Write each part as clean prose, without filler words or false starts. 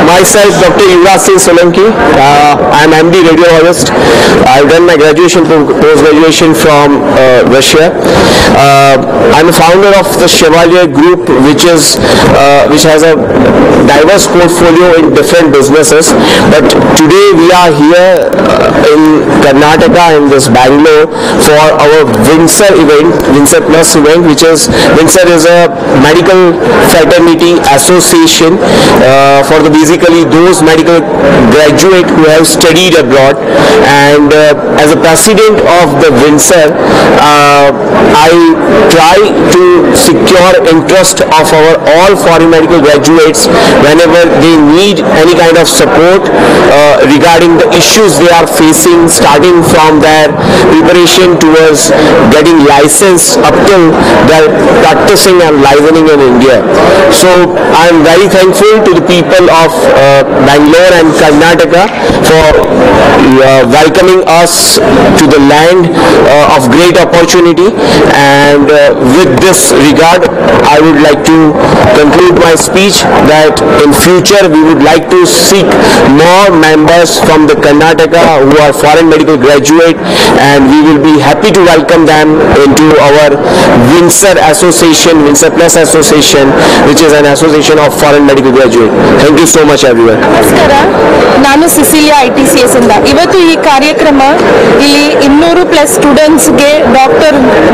Myself, Dr. Yuvraj Singh Solanki. I am MD radiologist. I have done my graduation post-graduation from Russia. I am a founder of the Chevalier Group, which has a diverse portfolio in different businesses. But today we are here in Karnataka, in this Bangalore, for our Windsor event, Windsor Plus event, which is Windsor is a medical fraternity association for the basically those medical graduates who have studied abroad. And as a president of the Windsor, I try to secure interest of our all foreign medical graduates whenever they need any kind of support regarding the issues they are facing, starting from their preparation towards getting licensed up till their practicing and licensing in India. So I am very thankful to the people of Bangalore and Karnataka for welcoming us to the land of great opportunity. And with this regard, I would like to conclude my speech that in future we would like to seek more members from the Karnataka who are foreign medical graduate, and we will be happy to welcome them into our Windsor Association, Windsor Plus Association, which is an association of foreign medical graduate. Thank you so much everyone. ನಮಸ್ಕಾರ, ನಾನು Cecilia ITCS ಇಂದ. ಇವತ್ತು ಈ ಕಾರ್ಯಕ್ರಮ ಇಲ್ಲಿ 200+ ಸ್ಟೂಡೆಂಟ್ಸ್ಗೆ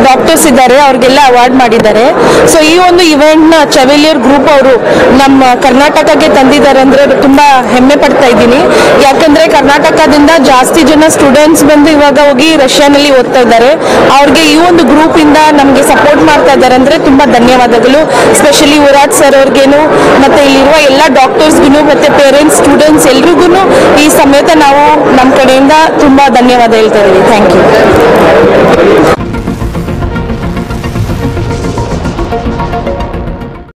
doctors ಇದ್ದಾರೆ, ಅವ್ರಿಗೆಲ್ಲ ಅವಾರ್ಡ್ ಮಾಡಿದ್ದಾರೆ. ಸೊ ಈ ಒಂದು ಇವೆಂಟ್ನ ಚೆವೆಲಿಯರ್ ಗ್ರೂಪ್ ಅವರು ನಮ್ಮ ಕರ್ನಾಟಕಕ್ಕೆ ತಂದಿದ್ದಾರೆ ಅಂದರೆ ತುಂಬಾ ಹೆಮ್ಮೆ ಪಡ್ತಾ ಇದ್ದೀನಿ. ಯಾಕಂದ್ರೆ ಕರ್ನಾಟಕದಿಂದ ಜಾಸ್ತಿ ಜನ ಸ್ಟೂಡೆಂಟ್ಸ್ ಬಂದು ಇವಾಗ ಹೋಗಿ ರಷ್ಯಾನಲ್ಲಿ ಓದ್ತಾ ಇದ್ದಾರೆ. ಅವ್ರಿಗೆ ಈ ಒಂದು ಗ್ರೂಪ್ ಇಂದ ನಮಗೆ ಸಪೋರ್ಟ್ ಮಾಡ್ತಾ ಇದ್ದಾರೆ ಅಂದ್ರೆ ತುಂಬಾ ಧನ್ಯವಾದಗಳು. ಸ್ಪೆಷಲಿ ಯುವರಾಜ್ ಸರ್ ಅವ್ರಿಗೇನು ಮತ್ತೆ ಇಲ್ಲಿರುವ ಎಲ್ಲ ಡಾಕ್ಟರ್ಸ್ಗೂ ಮತ್ತೆ ಪೇರೆಂಟ್ಸ್ ಸ್ಟೂಡೆಂಟ್ಸ್ ಎಲ್ರಿಗೂ ಈ ಸಮೇತ ನಾವು ನಮ್ಮ ಕಡೆಯಿಂದ ತುಂಬಾ ಧನ್ಯವಾದ ಹೇಳ್ತಾ ಇದ್ದೀವಿ. Thank you.